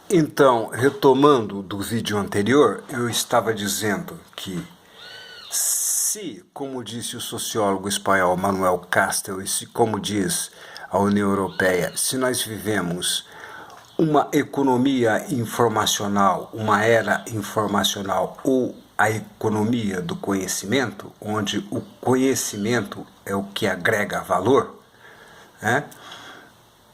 Então, retomando do vídeo anterior, eu estava dizendo que se, como disse o sociólogo espanhol Manuel Castells, e se, como diz a União Europeia, se nós vivemos uma economia informacional, uma era informacional ou a economia do conhecimento, onde o conhecimento é o que agrega valor, né,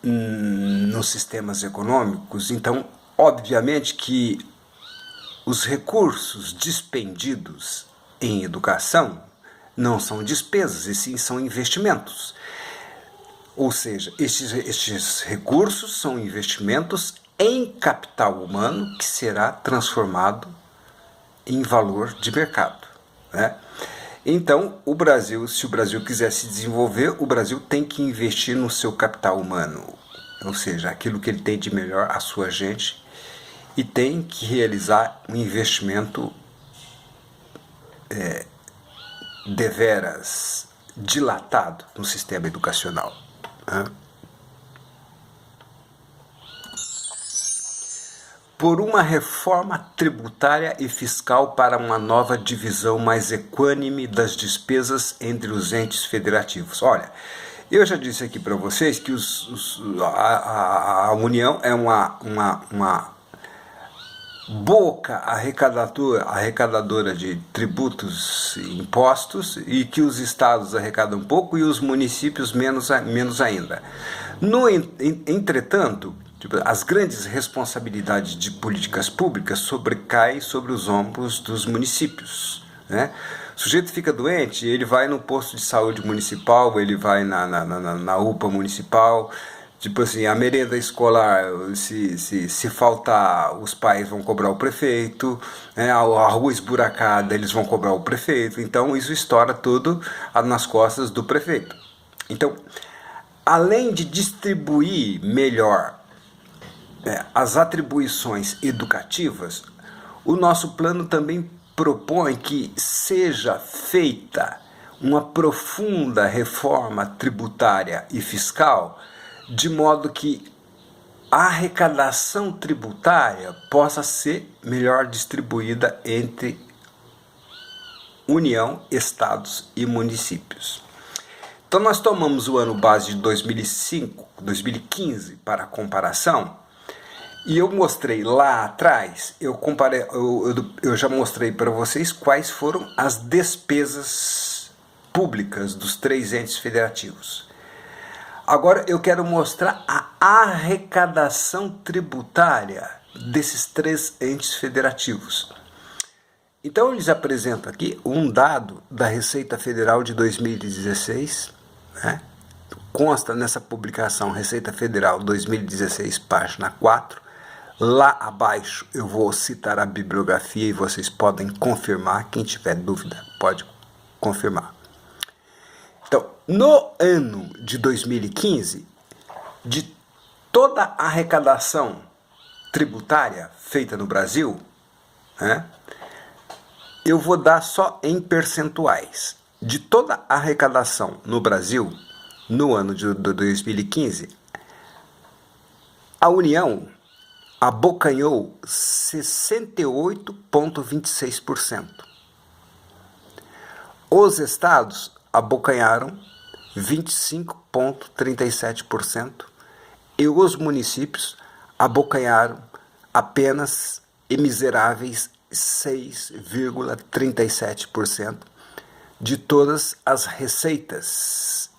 nos sistemas econômicos, então, obviamente que os recursos despendidos em educação não são despesas, e sim são investimentos. Ou seja, estes recursos são investimentos em capital humano que será transformado em valor de mercado, né? Então, o Brasil, se o Brasil quiser se desenvolver, o Brasil tem que investir no seu capital humano, ou seja, aquilo que ele tem de melhor, a sua gente, e tem que realizar um investimento deveras dilatado no sistema educacional, né? Por uma reforma tributária e fiscal para uma nova divisão mais equânime das despesas entre os entes federativos. Olha, eu já disse aqui para vocês que a União é uma boca arrecadadora de tributos e impostos, e que os estados arrecadam pouco e os municípios menos ainda. Entretanto, as grandes responsabilidades de políticas públicas sobrecaem sobre os ombros dos municípios, né? O sujeito fica doente, ele vai no posto de saúde municipal, ele vai na UPA municipal. Tipo assim, a merenda escolar, se faltar, os pais vão cobrar o prefeito, né? A rua esburacada, eles vão cobrar o prefeito. Então, isso estoura tudo nas costas do prefeito. Então, além de distribuir melhor as atribuições educativas, o nosso plano também propõe que seja feita uma profunda reforma tributária e fiscal, de modo que a arrecadação tributária possa ser melhor distribuída entre União, estados e municípios. Então nós tomamos o ano base de 2015 para comparação, e eu mostrei lá atrás, eu já mostrei para vocês quais foram as despesas públicas dos 3 entes federativos. Agora eu quero mostrar a arrecadação tributária desses 3 entes federativos. Então eles apresentam aqui um dado da Receita Federal de 2016, né? Consta nessa publicação Receita Federal 2016, página 4. Lá abaixo eu vou citar a bibliografia e vocês podem confirmar. Quem tiver dúvida pode confirmar. Então, no ano de 2015, de toda a arrecadação tributária feita no Brasil, né, eu vou dar só em percentuais. De toda a arrecadação no Brasil, no ano de 2015, a União abocanhou 68,26%. Os estados abocanharam 25,37% e os municípios abocanharam apenas e miseráveis 6,37% de todas as receitas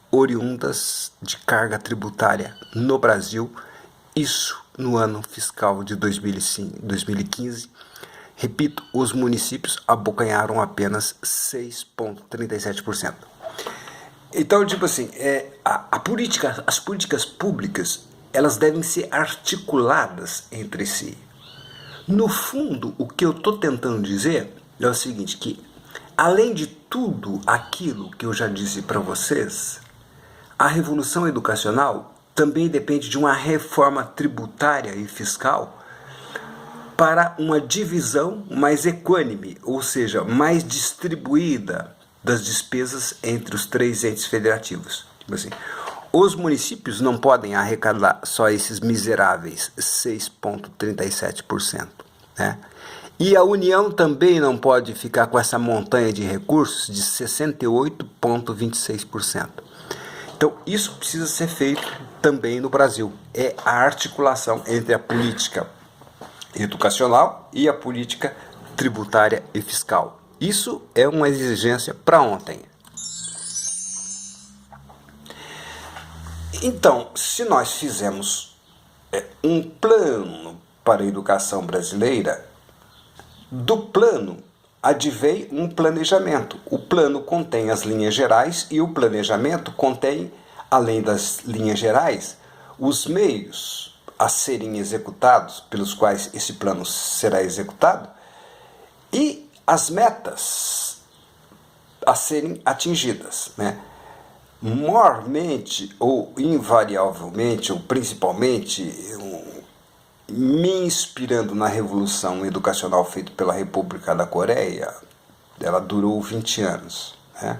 oriundas de carga tributária no Brasil, isso no ano fiscal de 2015. Repito, os municípios abocanharam apenas 6,37%. Então, tipo assim, as políticas públicas, elas devem ser articuladas entre si. No fundo, o que eu estou tentando dizer é o seguinte, que além de tudo aquilo que eu já disse para vocês, a revolução educacional também depende de uma reforma tributária e fiscal para uma divisão mais equânime, ou seja, mais distribuída das despesas entre os 3 entes federativos. Tipo assim, Os municípios não podem arrecadar só esses miseráveis 6,37%, né? E a União também não pode ficar com essa montanha de recursos de 68,26%. Então, isso precisa ser feito também no Brasil. É a articulação entre a política educacional e a política tributária e fiscal. Isso é uma exigência para ontem. Então, se nós fizermos um plano para a educação brasileira, do plano advém um planejamento. O plano contém as linhas gerais e o planejamento contém, além das linhas gerais, os meios a serem executados, pelos quais esse plano será executado, e as metas a serem atingidas, né? Mormente ou invariavelmente, ou principalmente, me inspirando na revolução educacional feita pela República da Coreia, ela durou 20 anos, né?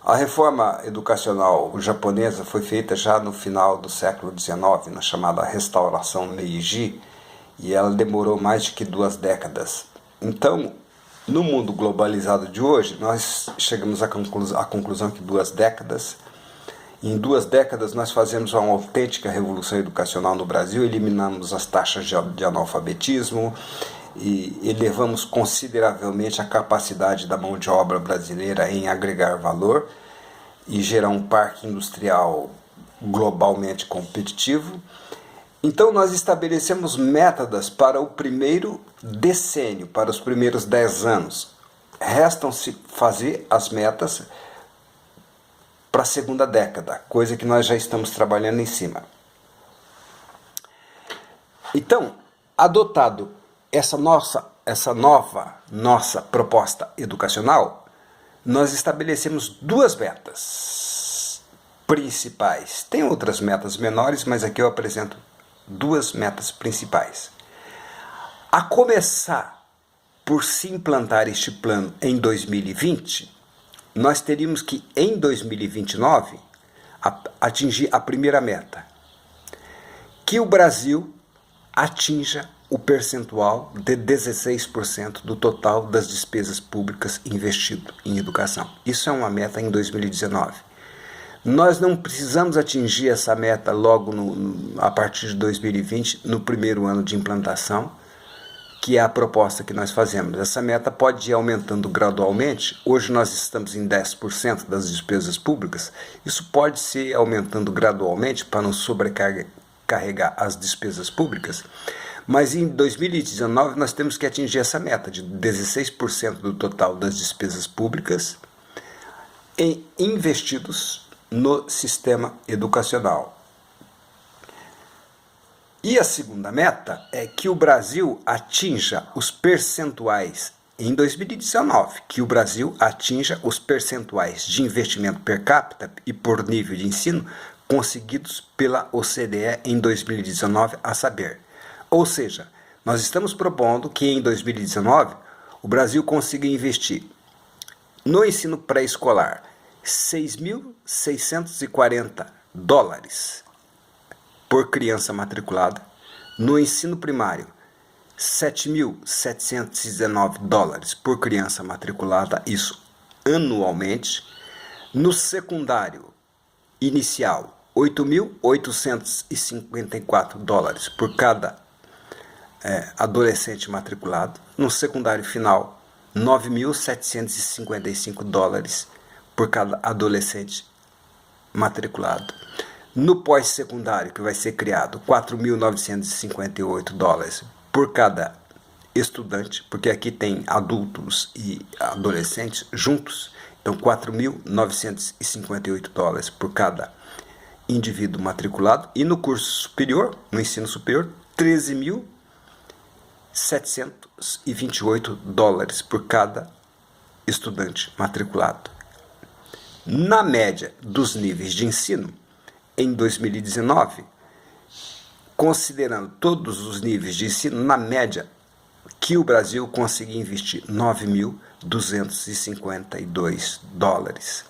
A reforma educacional japonesa foi feita já no final do século XIX, na chamada Restauração Meiji, e ela demorou mais de que 2 décadas. Então, no mundo globalizado de hoje, nós chegamos à conclusão que 2 décadas, em 2 décadas nós fazemos uma autêntica revolução educacional no Brasil, eliminamos as taxas de analfabetismo e elevamos consideravelmente a capacidade da mão de obra brasileira em agregar valor e gerar um parque industrial globalmente competitivo. Então nós estabelecemos métodos para o primeiro decênio, para os primeiros 10 anos. Restam-se fazer as metas para a segunda década, coisa que nós já estamos trabalhando em cima. Então, adotado essa nova proposta educacional, nós estabelecemos 2 metas principais. Tem outras metas menores, mas aqui eu apresento 2 metas principais. A começar por se implantar este plano em 2020, nós teríamos que, em 2029, atingir a primeira meta, que o Brasil atinja o percentual de 16% do total das despesas públicas investido em educação. Isso é uma meta em 2019. Nós não precisamos atingir essa meta logo a partir de 2020, no primeiro ano de implantação, que é a proposta que nós fazemos. Essa meta pode ir aumentando gradualmente. Hoje nós estamos em 10% das despesas públicas. Isso pode ser aumentando gradualmente para não sobrecarregar as despesas públicas. Mas em 2019 nós temos que atingir essa meta de 16% do total das despesas públicas investidos no sistema educacional. E a segunda meta é que o Brasil atinja os percentuais, em 2019, que o Brasil atinja os percentuais de investimento per capita e por nível de ensino conseguidos pela OCDE em 2019, a saber. Ou seja, nós estamos propondo que em 2019 o Brasil consiga investir no ensino pré-escolar $6.640 por criança matriculada, no ensino primário $7.719 por criança matriculada, isso anualmente, no secundário inicial $8.854 por cada adolescente matriculado, no secundário final $9.755 por cada adolescente matriculado. No pós-secundário, que vai ser criado, $4.958 por cada estudante, porque aqui tem adultos e adolescentes juntos, então $4.958 por cada indivíduo matriculado. E no curso superior, no ensino superior, $13.728 por cada estudante matriculado. Na média dos níveis de ensino, em 2019, considerando todos os níveis de ensino, na média, que o Brasil conseguia investir $9.252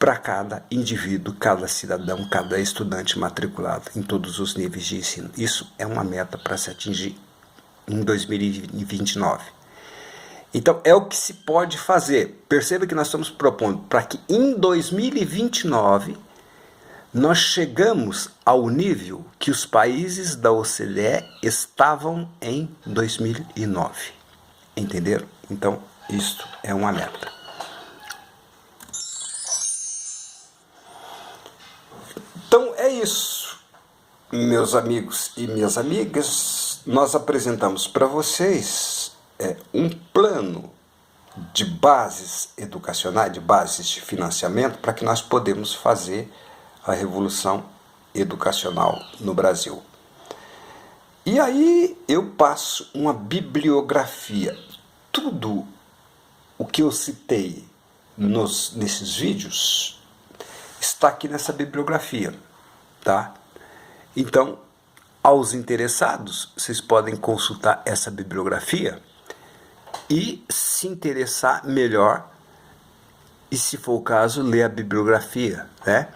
para cada indivíduo, cada cidadão, cada estudante matriculado em todos os níveis de ensino. Isso é uma meta para se atingir em 2029. Então, é o que se pode fazer. Perceba que nós estamos propondo para que em 2029 nós chegamos ao nível que os países da OCDE estavam em 2009. Entenderam? Então, isto é uma meta. Então, é isso, meus amigos e minhas amigas. Nós apresentamos para vocês um plano de bases educacionais, de bases de financiamento, para que nós podemos fazer a revolução educacional no Brasil. E aí eu passo uma bibliografia. Tudo o que eu citei nesses vídeos está aqui nessa bibliografia, tá? Então, aos interessados, vocês podem consultar essa bibliografia e se interessar melhor e, se for o caso, ler a bibliografia, né?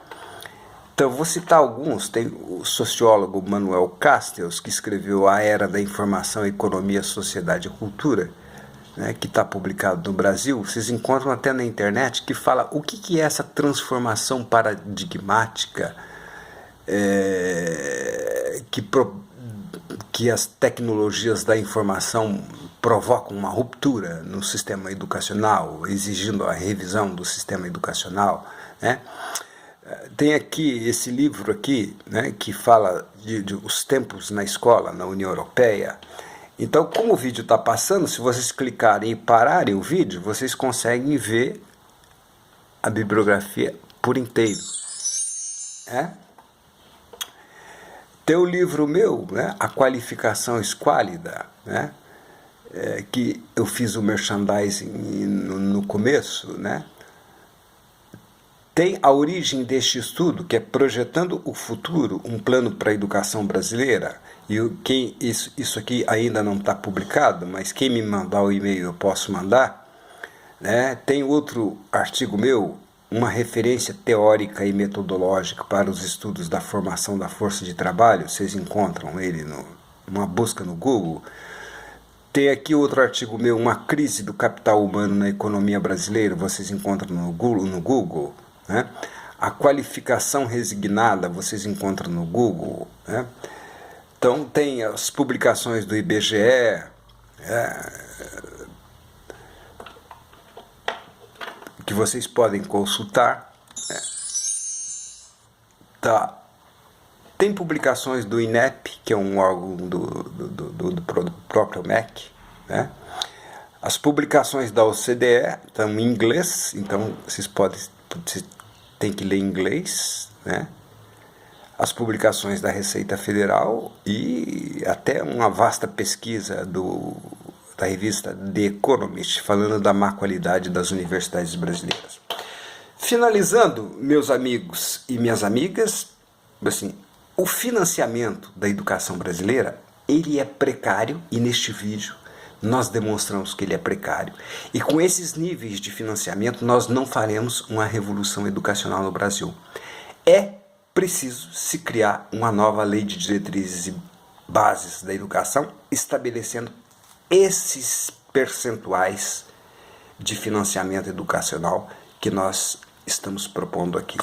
Então, vou citar alguns. Tem o sociólogo Manuel Castells, que escreveu A Era da Informação, Economia, Sociedade e Cultura, né, que está publicado no Brasil. Vocês encontram até na internet, que fala o que é essa transformação paradigmática que as tecnologias da informação provocam uma ruptura no sistema educacional, exigindo a revisão do sistema educacional, né? Tem aqui esse livro aqui, né, que fala de os tempos na escola, na União Europeia. Então, como o vídeo está passando, se vocês clicarem e pararem o vídeo, vocês conseguem ver a bibliografia por inteiro. Tem o livro meu, né, A Qualificação Esquálida, né, que eu fiz o merchandising no começo, né? Tem a origem deste estudo, que é Projetando o Futuro, um plano para a educação brasileira. E isso aqui ainda não está publicado, mas quem me mandar o e-mail eu posso mandar, né? Tem outro artigo meu, uma referência teórica e metodológica para os estudos da formação da força de trabalho. Vocês encontram ele numa busca no Google. Tem aqui outro artigo meu, uma crise do capital humano na economia brasileira. Vocês encontram no Google, né? A qualificação resignada, vocês encontram no Google, né? Então tem as publicações do IBGE, que vocês podem consultar, né? Tá. Tem publicações do INEP, que é um órgão do próprio MEC, né? As publicações da OCDE estão em inglês, então vocês tem que ler em inglês, né? As publicações da Receita Federal e até uma vasta pesquisa da revista The Economist, falando da má qualidade das universidades brasileiras. Finalizando, meus amigos e minhas amigas, assim, o financiamento da educação brasileira, ele é precário, e neste vídeo nós demonstramos que ele é precário. E com esses níveis de financiamento nós não faremos uma revolução educacional no Brasil. É preciso se criar uma nova lei de diretrizes e bases da educação, estabelecendo esses percentuais de financiamento educacional que nós estamos propondo aqui.